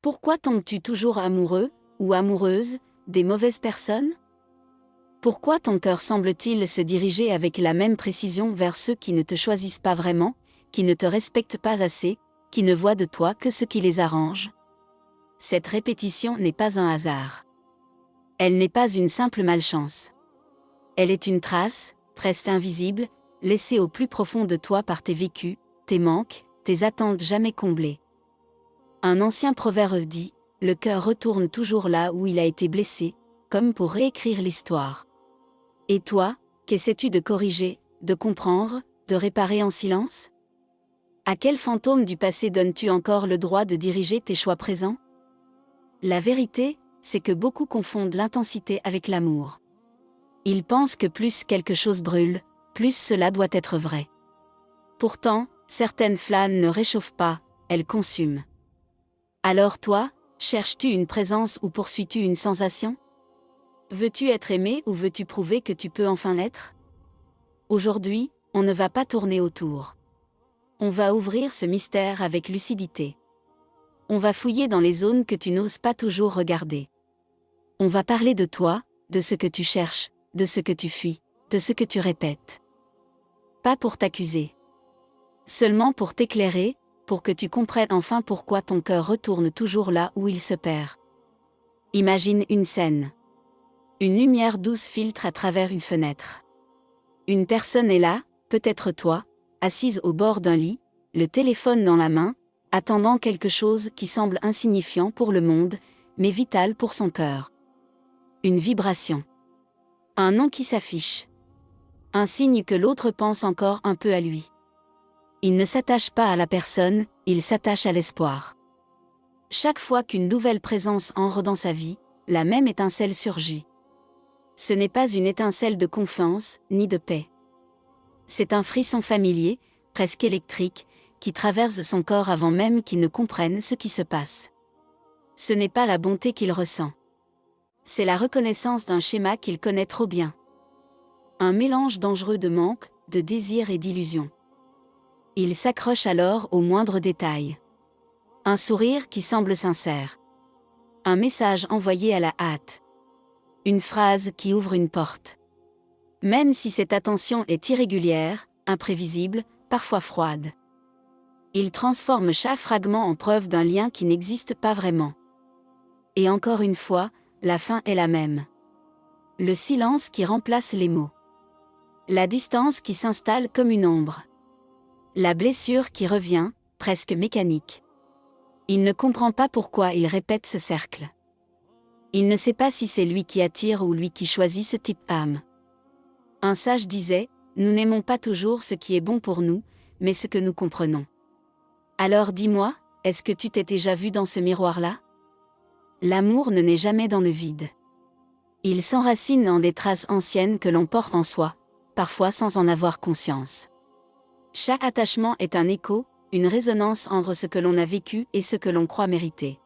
Pourquoi tombes-tu toujours amoureux, ou amoureuse, des mauvaises personnes? Pourquoi ton cœur semble-t-il se diriger avec la même précision vers ceux qui ne te choisissent pas vraiment, qui ne te respectent pas assez, qui ne voient de toi que ce qui les arrange? Cette répétition n'est pas un hasard. Elle n'est pas une simple malchance. Elle est une trace, presque invisible, laissée au plus profond de toi par tes vécus, tes manques, tes attentes jamais comblées. Un ancien proverbe dit, « Le cœur retourne toujours là où il a été blessé », comme pour réécrire l'histoire. Et toi, qu'essaies-tu de corriger, de comprendre, de réparer en silence? À quel fantôme du passé donnes-tu encore le droit de diriger tes choix présents? La vérité, c'est que beaucoup confondent l'intensité avec l'amour. Ils pensent que plus quelque chose brûle, plus cela doit être vrai. Pourtant, certaines flammes ne réchauffent pas, elles consument. Alors toi, cherches-tu une présence ou poursuis-tu une sensation? Veux-tu être aimé ou veux-tu prouver que tu peux enfin l'être? Aujourd'hui, on ne va pas tourner autour. On va ouvrir ce mystère avec lucidité. On va fouiller dans les zones que tu n'oses pas toujours regarder. On va parler de toi, de ce que tu cherches, de ce que tu fuis, de ce que tu répètes. Pas pour t'accuser. Seulement pour t'éclairer, pour que tu comprennes enfin pourquoi ton cœur retourne toujours là où il se perd. Imagine une scène. Une lumière douce filtre à travers une fenêtre. Une personne est là, peut-être toi, assise au bord d'un lit, le téléphone dans la main, attendant quelque chose qui semble insignifiant pour le monde, mais vital pour son cœur. Une vibration. Un nom qui s'affiche. Un signe que l'autre pense encore un peu à lui. Il ne s'attache pas à la personne, il s'attache à l'espoir. Chaque fois qu'une nouvelle présence entre dans sa vie, la même étincelle surgit. Ce n'est pas une étincelle de confiance, ni de paix. C'est un frisson familier, presque électrique, qui traverse son corps avant même qu'il ne comprenne ce qui se passe. Ce n'est pas la bonté qu'il ressent. C'est la reconnaissance d'un schéma qu'il connaît trop bien. Un mélange dangereux de manque, de désir et d'illusion. Il s'accroche alors au moindre détail. Un sourire qui semble sincère. Un message envoyé à la hâte. Une phrase qui ouvre une porte. Même si cette attention est irrégulière, imprévisible, parfois froide. Il transforme chaque fragment en preuve d'un lien qui n'existe pas vraiment. Et encore une fois, la fin est la même. Le silence qui remplace les mots. La distance qui s'installe comme une ombre. La blessure qui revient, presque mécanique. Il ne comprend pas pourquoi il répète ce cercle. Il ne sait pas si c'est lui qui attire ou lui qui choisit ce type d'âme. Un sage disait, « Nous n'aimons pas toujours ce qui est bon pour nous, mais ce que nous comprenons. » Alors dis-moi, est-ce que tu t'es déjà vu dans ce miroir-là? L'amour ne naît jamais dans le vide. Il s'enracine dans des traces anciennes que l'on porte en soi, parfois sans en avoir conscience. Chaque attachement est un écho, une résonance entre ce que l'on a vécu et ce que l'on croit mériter.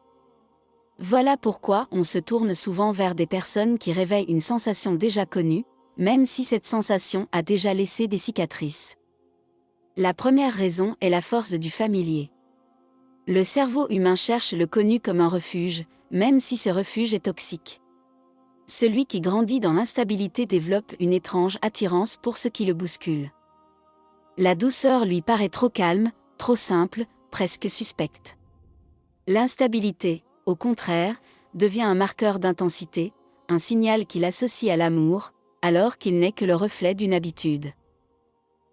Voilà pourquoi on se tourne souvent vers des personnes qui réveillent une sensation déjà connue, même si cette sensation a déjà laissé des cicatrices. La première raison est la force du familier. Le cerveau humain cherche le connu comme un refuge, même si ce refuge est toxique. Celui qui grandit dans l'instabilité développe une étrange attirance pour ce qui le bouscule. La douceur lui paraît trop calme, trop simple, presque suspecte. L'instabilité, au contraire, devient un marqueur d'intensité, un signal qu'il associe à l'amour, alors qu'il n'est que le reflet d'une habitude.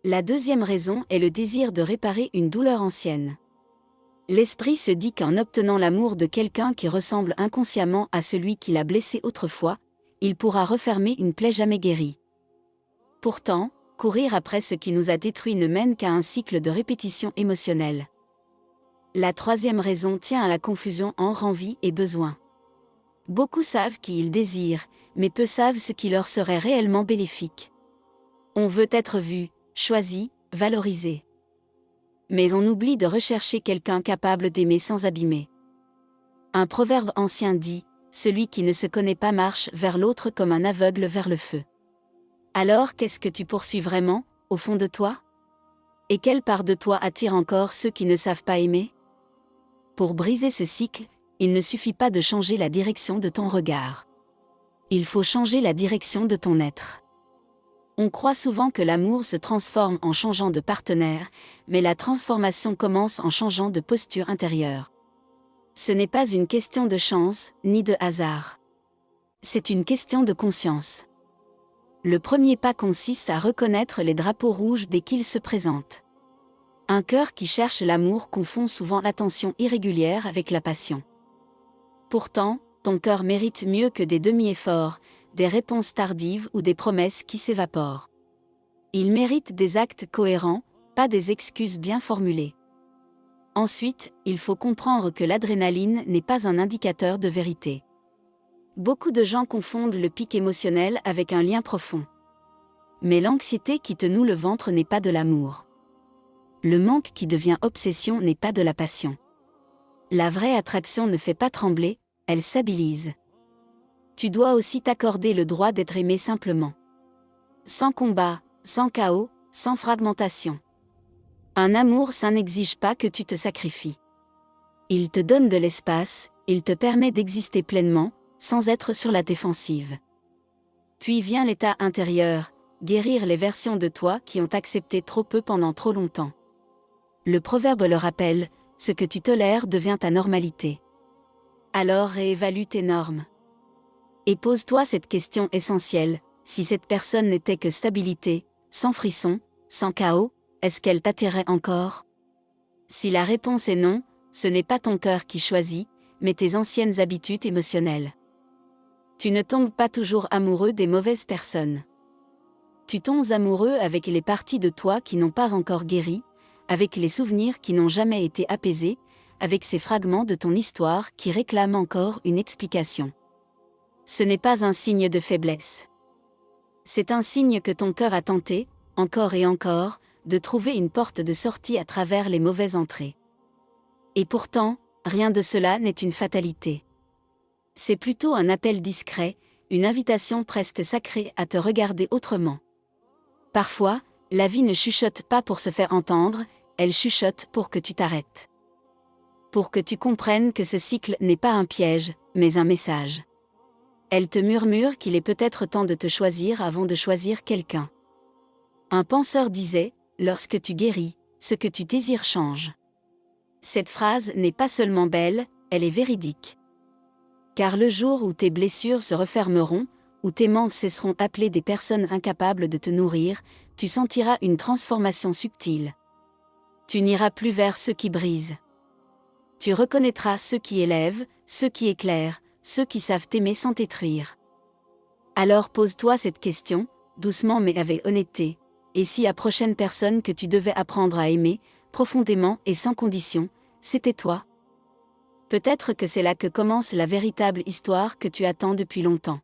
La deuxième raison est le désir de réparer une douleur ancienne. L'esprit se dit qu'en obtenant l'amour de quelqu'un qui ressemble inconsciemment à celui qui l'a blessé autrefois, il pourra refermer une plaie jamais guérie. Pourtant, courir après ce qui nous a détruit ne mène qu'à un cycle de répétition émotionnelle. La troisième raison tient à la confusion entre envie et besoin. Beaucoup savent qui ils désirent, mais peu savent ce qui leur serait réellement bénéfique. On veut être vu, choisi, valorisé. Mais on oublie de rechercher quelqu'un capable d'aimer sans abîmer. Un proverbe ancien dit, « Celui qui ne se connaît pas marche vers l'autre comme un aveugle vers le feu. » Alors qu'est-ce que tu poursuis vraiment, au fond de toi? Et quelle part de toi attire encore ceux qui ne savent pas aimer? Pour briser ce cycle, il ne suffit pas de changer la direction de ton regard. Il faut changer la direction de ton être. On croit souvent que l'amour se transforme en changeant de partenaire, mais la transformation commence en changeant de posture intérieure. Ce n'est pas une question de chance, ni de hasard. C'est une question de conscience. Le premier pas consiste à reconnaître les drapeaux rouges dès qu'ils se présentent. Un cœur qui cherche l'amour confond souvent l'attention irrégulière avec la passion. Pourtant, ton cœur mérite mieux que des demi-efforts, des réponses tardives ou des promesses qui s'évaporent. Il mérite des actes cohérents, pas des excuses bien formulées. Ensuite, il faut comprendre que l'adrénaline n'est pas un indicateur de vérité. Beaucoup de gens confondent le pic émotionnel avec un lien profond. Mais l'anxiété qui te noue le ventre n'est pas de l'amour. Le manque qui devient obsession n'est pas de la passion. La vraie attraction ne fait pas trembler, elle stabilise. Tu dois aussi t'accorder le droit d'être aimé simplement. Sans combat, sans chaos, sans fragmentation. Un amour sain n'exige pas que tu te sacrifies. Il te donne de l'espace, il te permet d'exister pleinement, sans être sur la défensive. Puis vient l'état intérieur, guérir les versions de toi qui ont accepté trop peu pendant trop longtemps. Le proverbe le rappelle, ce que tu tolères devient ta normalité. Alors réévalue tes normes. Et pose-toi cette question essentielle, si cette personne n'était que stabilité, sans frisson, sans chaos, est-ce qu'elle t'attirait encore? Si la réponse est non, ce n'est pas ton cœur qui choisit, mais tes anciennes habitudes émotionnelles. Tu ne tombes pas toujours amoureux des mauvaises personnes. Tu tombes amoureux avec les parties de toi qui n'ont pas encore guéri, avec les souvenirs qui n'ont jamais été apaisés, avec ces fragments de ton histoire qui réclament encore une explication. Ce n'est pas un signe de faiblesse. C'est un signe que ton cœur a tenté, encore et encore, de trouver une porte de sortie à travers les mauvaises entrées. Et pourtant, rien de cela n'est une fatalité. C'est plutôt un appel discret, une invitation presque sacrée à te regarder autrement. Parfois, la vie ne chuchote pas pour se faire entendre, elle chuchote pour que tu t'arrêtes. Pour que tu comprennes que ce cycle n'est pas un piège, mais un message. Elle te murmure qu'il est peut-être temps de te choisir avant de choisir quelqu'un. Un penseur disait, lorsque tu guéris, ce que tu désires change. Cette phrase n'est pas seulement belle, elle est véridique. Car le jour où tes blessures se refermeront, où tes manques cesseront d'appeler des personnes incapables de te nourrir, tu sentiras une transformation subtile. Tu n'iras plus vers ceux qui brisent. Tu reconnaîtras ceux qui élèvent, ceux qui éclairent, ceux qui savent t'aimer sans t'étruire. Alors pose-toi cette question, doucement mais avec honnêteté, et si la prochaine personne que tu devais apprendre à aimer, profondément et sans condition, c'était toi? Peut-être que c'est là que commence la véritable histoire que tu attends depuis longtemps.